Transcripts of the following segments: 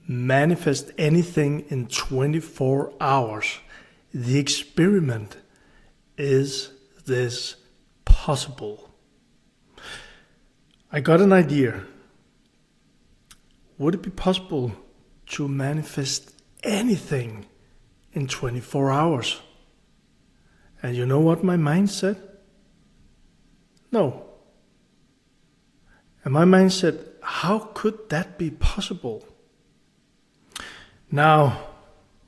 manifest anything in 24 hours. The experiment, is this possible? I got an idea. Would it be possible to manifest anything in 24 hours? And you know what my mind said? No. And my mind said, how could that be possible? Now,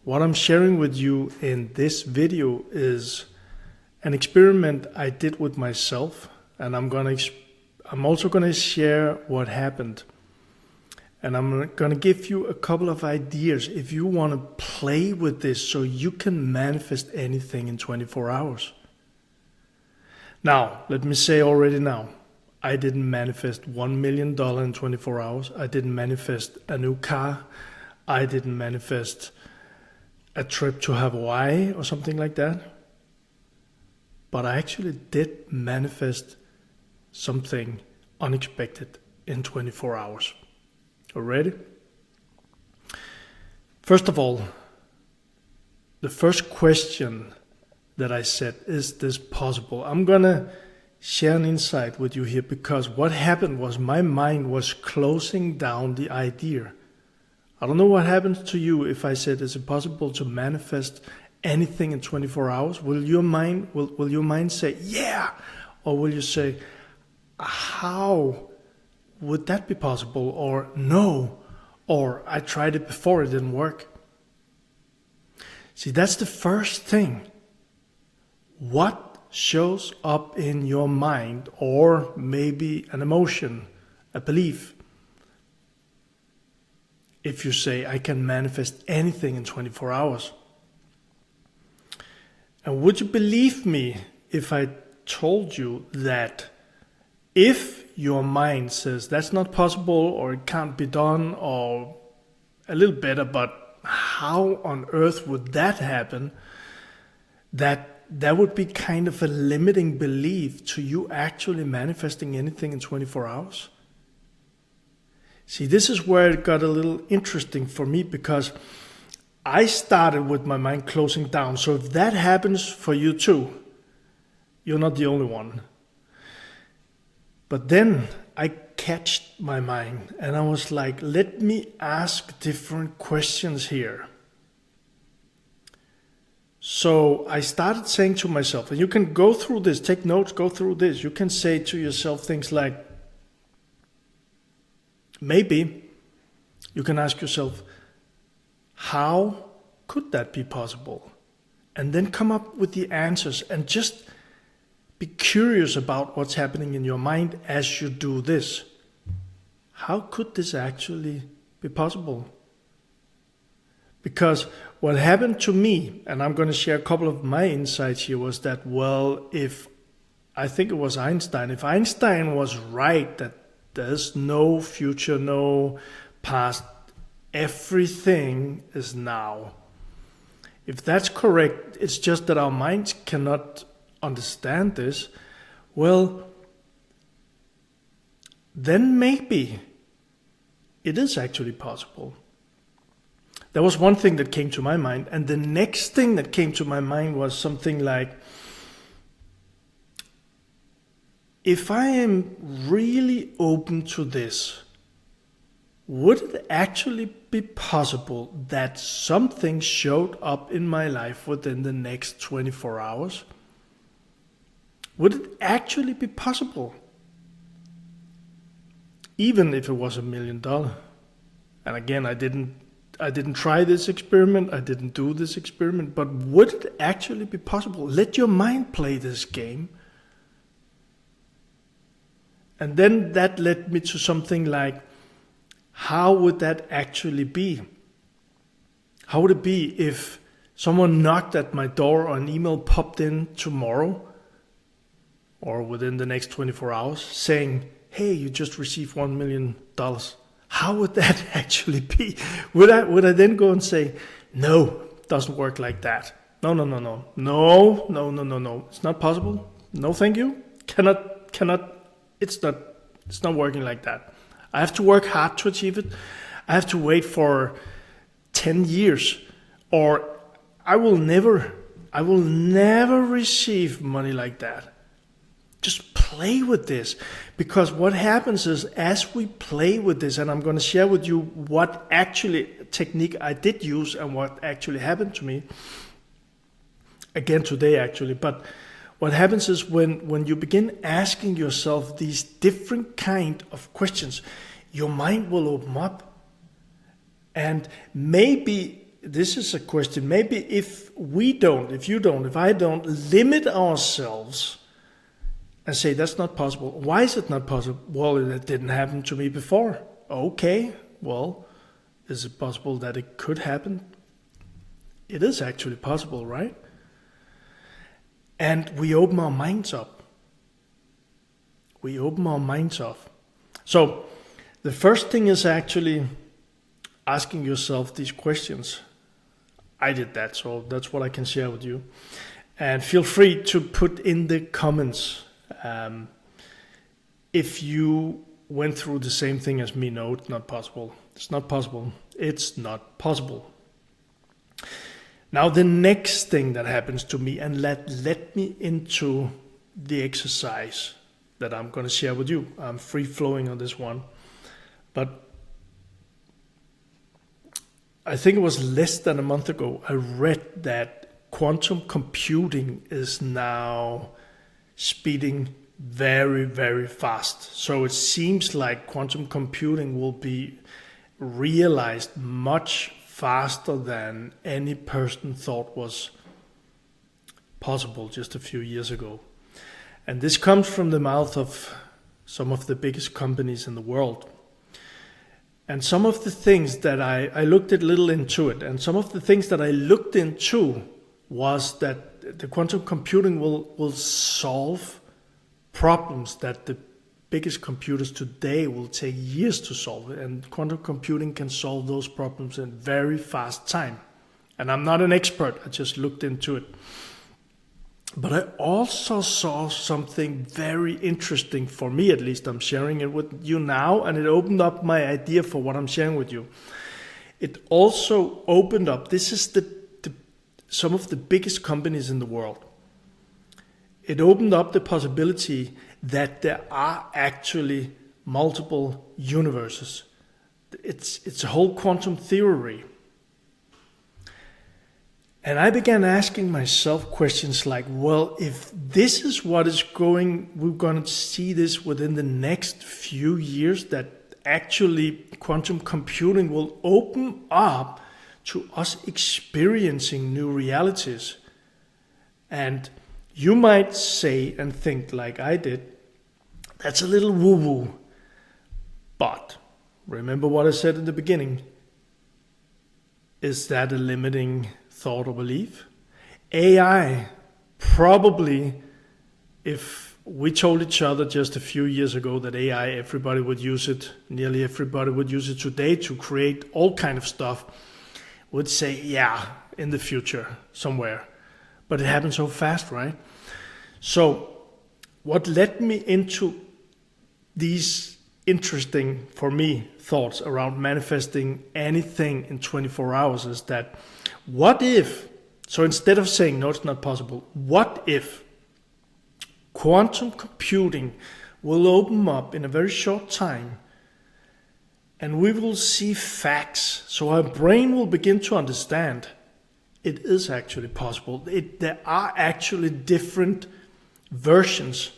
what I'm sharing with you in this video is an experiment I did with myself, and I'm also going to share what happened. And I'm going to give you a couple of ideas if you want to play with this so you can manifest anything in 24 hours. Now, let me say already now, I didn't manifest $1 million in 24 hours. I didn't manifest a new car. I didn't manifest a trip to Hawaii or something like that. But I actually did manifest something unexpected in 24 hours. Already? First of all, the first question that I said, is this possible? I'm gonna share an insight with you here, because what happened was my mind was closing down the idea. I don't know what happens to you if I said, is it possible to manifest anything in 24 hours? Will your mind say, yeah? Or will you say, how would that be possible? Or no, or I tried it before, it didn't work. See, that's the first thing. What shows up in your mind, or maybe an emotion, a belief, if you say, I can manifest anything in 24 hours? And would you believe me if I told you that if your mind says that's not possible, or it can't be done, or a little better, but how on earth would that happen, that would be kind of a limiting belief to you actually manifesting anything in 24 hours? See, this is where it got a little interesting for me, because I started with my mind closing down. So if that happens for you too, you're not the only one. But then I catched my mind and I was like, let me ask different questions here. So I started saying to myself, and you can go through this, take notes, go through this. You can say to yourself things like, maybe you can ask yourself, how could that be possible? And then come up with the answers, and just be curious about what's happening in your mind as you do this. How could this actually be possible? Because what happened to me, and I'm going to share a couple of my insights here, was that, well, I think it was Einstein, if Einstein was right that there's no future, no past, everything is now. If that's correct, it's just that our minds cannot understand this. Well, then maybe it is actually possible. There was one thing that came to my mind, and the next thing that came to my mind was something like, if I am really open to this, would it actually be possible that something showed up in my life within the next 24 hours? Would it actually be possible? Even if it was $1 million. And again, I didn't try this experiment, I didn't do this experiment, but would it actually be possible? Let your mind play this game. And then that led me to something like, how would that actually be? How would it be if someone knocked at my door or an email popped in tomorrow or within the next 24 hours saying, hey, you just received $1 million. How would that actually be? Would I then go and say, no, it doesn't work like that. No. It's not possible. No, thank you. Cannot. It's not working like that. I have to work hard to achieve it. I have to wait for 10 years, or I will never receive money like that. Just play with this, because what happens is, as we play with this, and I'm going to share with you what actually technique I did use and what actually happened to me again today actually. But what happens is, when you begin asking yourself these different kind of questions, your mind will open up. And maybe this is a question, maybe if I don't limit ourselves and say that's not possible. Why is it not possible? Well, it didn't happen to me before. Okay, well, is it possible that it could happen? It is actually possible, right? And we open our minds up. So the first thing is actually asking yourself these questions. I did that, so that's what I can share with you. And feel free to put in the comments if you went through the same thing as me. No, it's not possible. It's not possible. It's not possible. Now the next thing that happens to me, and let me into the exercise that I'm going to share with you. I'm free flowing on this one. But I think it was less than a month ago, I read that quantum computing is now speeding very, very fast. So it seems like quantum computing will be realized much faster than any person thought was possible just a few years ago. And this comes from the mouth of some of the biggest companies in the world. And some of the things that I looked a little into it, and some of the things that I looked into was that the quantum computing will solve problems that the biggest computers today will take years to solve, and quantum computing can solve those problems in very fast time. And I'm not an expert, I just looked into it. But I also saw something very interesting, for me at least. I'm sharing it with you now, and it opened up my idea for what I'm sharing with you. It also opened up, this is some of the biggest companies in the world. It opened up the possibility that there are actually multiple universes. It's a whole quantum theory. And I began asking myself questions like, well, if this is what is we're going to see this within the next few years, that actually quantum computing will open up to us experiencing new realities. And you might say and think like I did, that's a little woo-woo. But remember what I said in the beginning. Is that a limiting thought or belief? AI, probably, if we told each other just a few years ago that AI, everybody would use it, nearly everybody would use it today to create all kind of stuff, would say, yeah, in the future, somewhere. But it happened so fast, right? So what led me into these interesting, for me, thoughts around manifesting anything in 24 hours is that, what if, so instead of saying, no, it's not possible, what if quantum computing will open up in a very short time and we will see facts, so our brain will begin to understand it is actually possible. There are actually different versions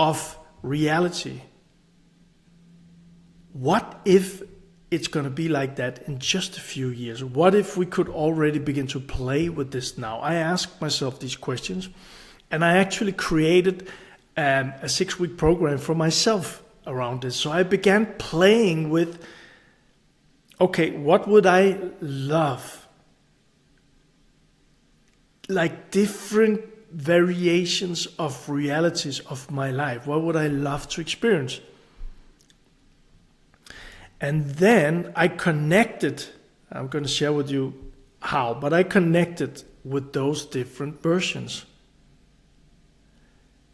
of reality. What if it's going to be like that in just a few years? What if we could already begin to play with this now? I asked myself these questions, and I actually created a 6-week program for myself around this. So I began playing with, okay, what would I love? Like different variations of realities of my life. What would I love to experience? And then I connected, I'm going to share with you how, but I connected with those different versions.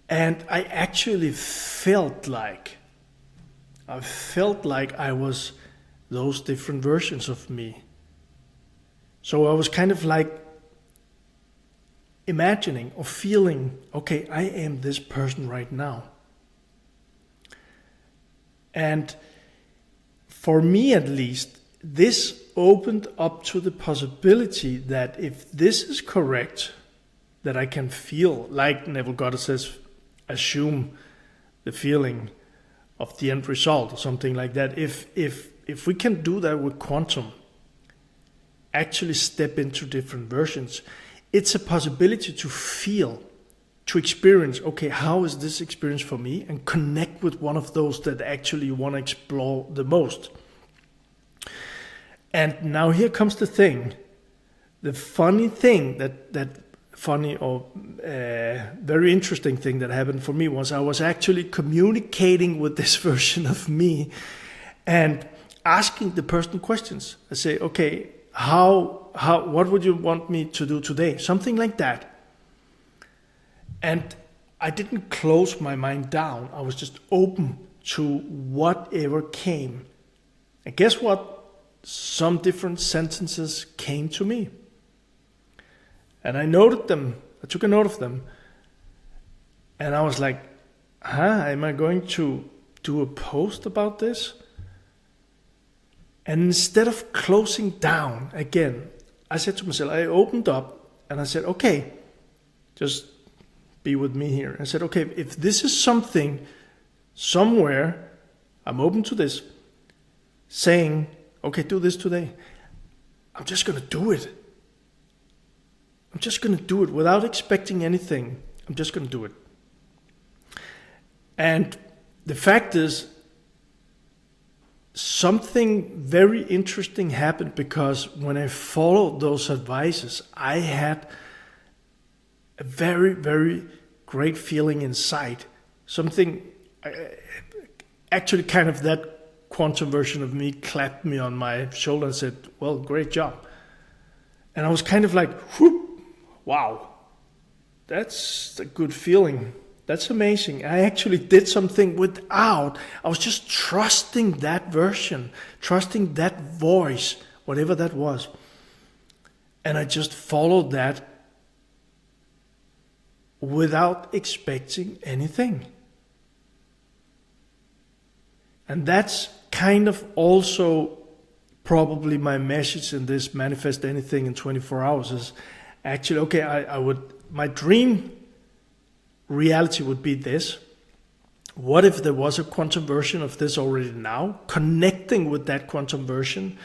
And I actually felt like I was those different versions of me. So I was kind of like imagining or feeling, okay, I am this person right now. And for me at least, this opened up to the possibility that if this is correct, that I can feel, like Neville Goddard says, assume the feeling of the end result or something like that. If we can do that with quantum, actually step into different versions, it's a possibility to feel, to experience, okay, how is this experience for me? And connect with one of those that actually you want to explore the most. And now here comes the thing. The funny thing that funny or very interesting thing that happened for me was I was actually communicating with this version of me and asking the person questions. I say, okay, what would you want me to do today? Something like that. And I didn't close my mind down. I was just open to whatever came. And guess what? Some different sentences came to me. And I noted them. I took a note of them. And I was like, am I going to do a post about this? And instead of closing down again, I said to myself, I opened up and I said, okay, just be with me here. I said, okay, if this is something somewhere, I'm open to this, saying, okay, do this today. I'm just going to do it. I'm just going to do it without expecting anything. I'm just going to do it. And the fact is, something very interesting happened, because when I followed those advices, I had a very, very great feeling inside. Something, actually kind of that quantum version of me clapped me on my shoulder and said, well, great job. And I was kind of like, whoop, wow, that's a good feeling. That's amazing. I actually did something I was just trusting that version, trusting that voice, whatever that was. And I just followed that without expecting anything. And that's kind of also probably my message in this Manifest Anything in 24 Hours is actually, okay, my dream reality would be this. What if there was a quantum version of this already now? Connecting with that quantum version,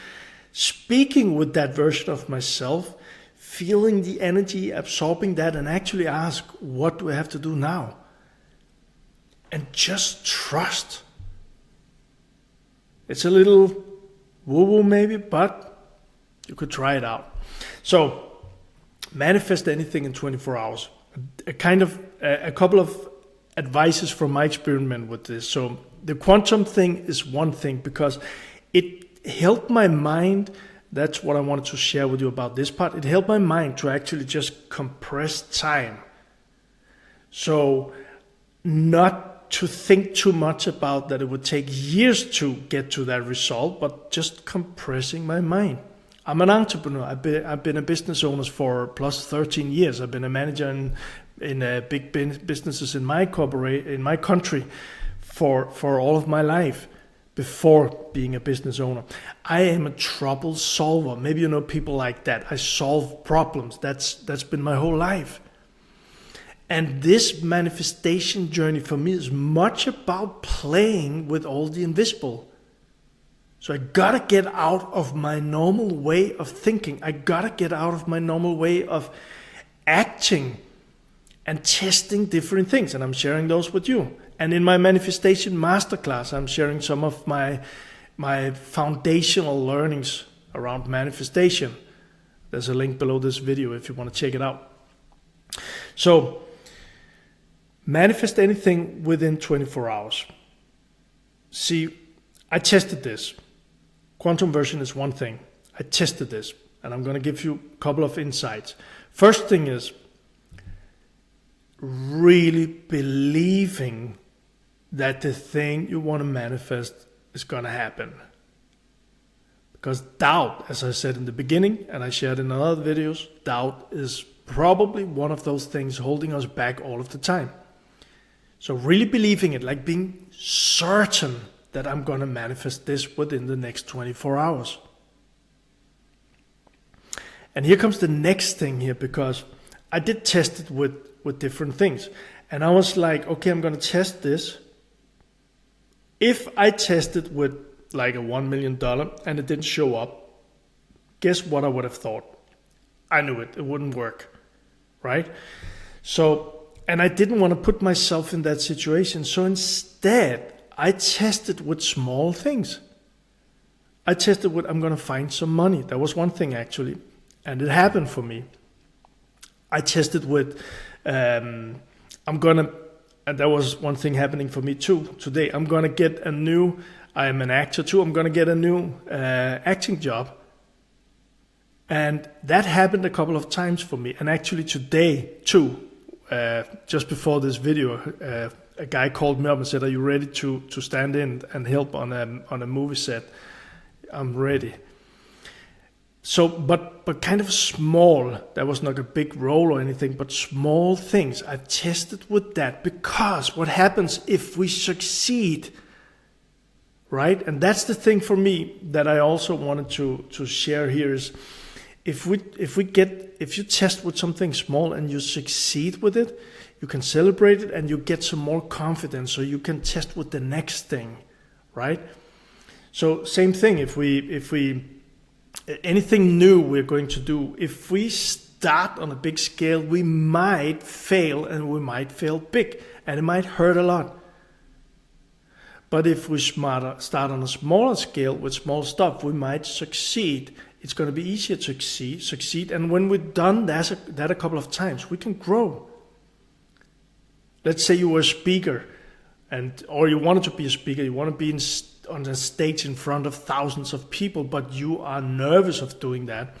speaking with that version of myself, feeling the energy, absorbing that, and actually ask, what do I have to do now? And just trust. It's a little woo-woo maybe, but you could try it out. So, Manifest Anything in 24 hours. A couple of advices from my experiment with this. So the quantum thing is one thing, because it helped my mind. That's what I wanted to share with you about this part. It helped my mind to actually just compress time. So not to think too much about that it would take years to get to that result, but just compressing my mind. I'm an entrepreneur. I've been a business owner for plus 13 years. I've been a manager in big businesses in my country for all of my life before being a business owner. I am a trouble solver. Maybe you know people like that. I solve problems. That's been my whole life. And this manifestation journey for me is much about playing with all the invisible. So I gotta get out of my normal way of thinking. I gotta get out of my normal way of acting and testing different things. And I'm sharing those with you. And in my Manifestation Masterclass, I'm sharing some of my foundational learnings around manifestation. There's a link below this video if you want to check it out. So, manifest anything within 24 hours. See, I tested this. Quantum version is one thing. I tested this, and I'm going to give you a couple of insights. First thing is really believing that the thing you want to manifest is going to happen. Because doubt, as I said in the beginning, and I shared in other videos, doubt is probably one of those things holding us back all of the time. So really believing it, like being certain that I'm going to manifest this within the next 24 hours. And here comes the next thing here, because I did test it with different things. And I was like, okay, I'm going to test this. If I tested with like a $1 million and it didn't show up, guess what I would have thought? I knew it wouldn't work, right? So, and I didn't want to put myself in that situation. So instead, I tested with small things. I tested with, I'm going to find some money. That was one thing actually. And it happened for me. I tested with, and that was one thing happening for me too today. I'm going to get a new, I'm an actor too, I'm going to get a new acting job. And that happened a couple of times for me. And actually today too, just before this video, a guy called me up and said, are you ready to stand in and help on a movie set? I'm ready. So, but kind of small, that was not a big role or anything, but small things. I've tested with that, because what happens if we succeed, right? And that's the thing for me that I also wanted to share here is, if you test with something small and you succeed with it, you can celebrate it and you get some more confidence, so you can test with the next thing, right? So same thing, if we anything new we're going to do, if we start on a big scale, we might fail, and we might fail big, and it might hurt a lot. But if we start on a smaller scale with small stuff, we might succeed. It's going to be easier to succeed. And when we've done that a couple of times, we can grow. Let's say you were a speaker, or you wanted to be a speaker, you want to be on the stage in front of thousands of people, but you are nervous of doing that.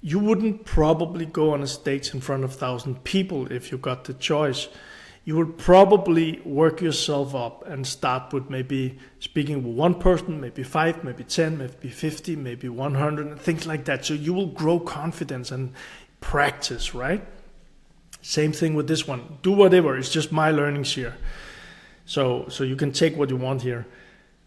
You wouldn't probably go on a stage in front of 1,000 people if you got the choice. You would probably work yourself up and start with maybe speaking with one person, maybe 5, maybe 10, maybe 50, maybe 100, and things like that. So you will grow confidence and practice, right? Same thing with this one. Do whatever. It's just my learnings here. So you can take what you want here.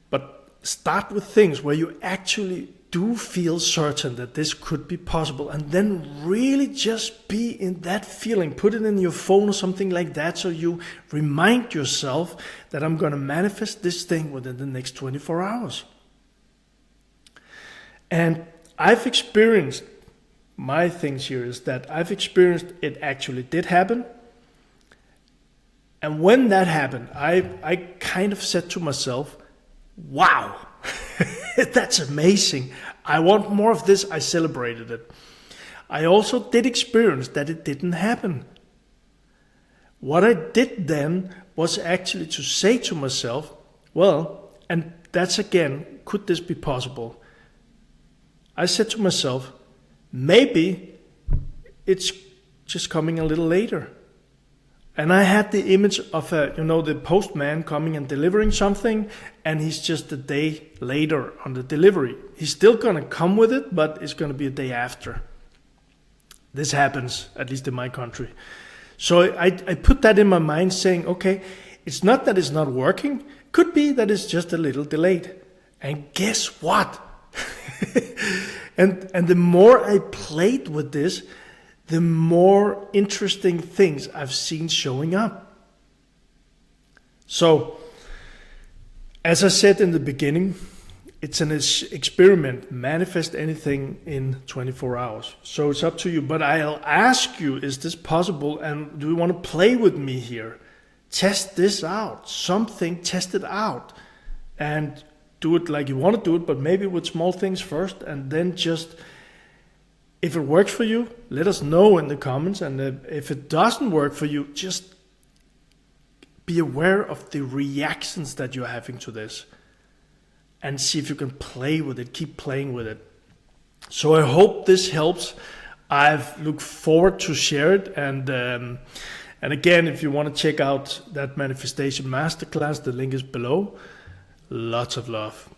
But start with things where you actually do feel certain that this could be possible, and then really just be in that feeling. Put it in your phone or something like that, so you remind yourself that I'm going to manifest this thing within the next 24 hours. And I've experienced, my things here is that I've experienced it actually did happen. And when that happened, I kind of said to myself, wow, that's amazing. I want more of this. I celebrated it. I also did experience that it didn't happen. What I did then was actually to say to myself, well, and that's again, could this be possible? I said to myself, maybe it's just coming a little later. And I had the image of the postman coming and delivering something, and he's just a day later on the delivery. He's still going to come with it, but it's going to be a day after. This happens, at least in my country. So I put that in my mind saying, okay, it's not that it's not working. Could be that it's just a little delayed. And guess what? and the more I played with this, the more interesting things I've seen showing up. So, as I said in the beginning, it's an experiment. Manifest anything in 24 hours. So it's up to you. But I'll ask you, is this possible? And do you want to play with me here? Test this out. Test it out. And do it like you want to do it, but maybe with small things first, and then just, if it works for you, let us know in the comments. And if it doesn't work for you, just be aware of the reactions that you're having to this, and see if you can play with it, keep playing with it. So I hope this helps. I've looked forward to share it. And again, if you want to check out that manifestation masterclass, the link is below. Lots of love.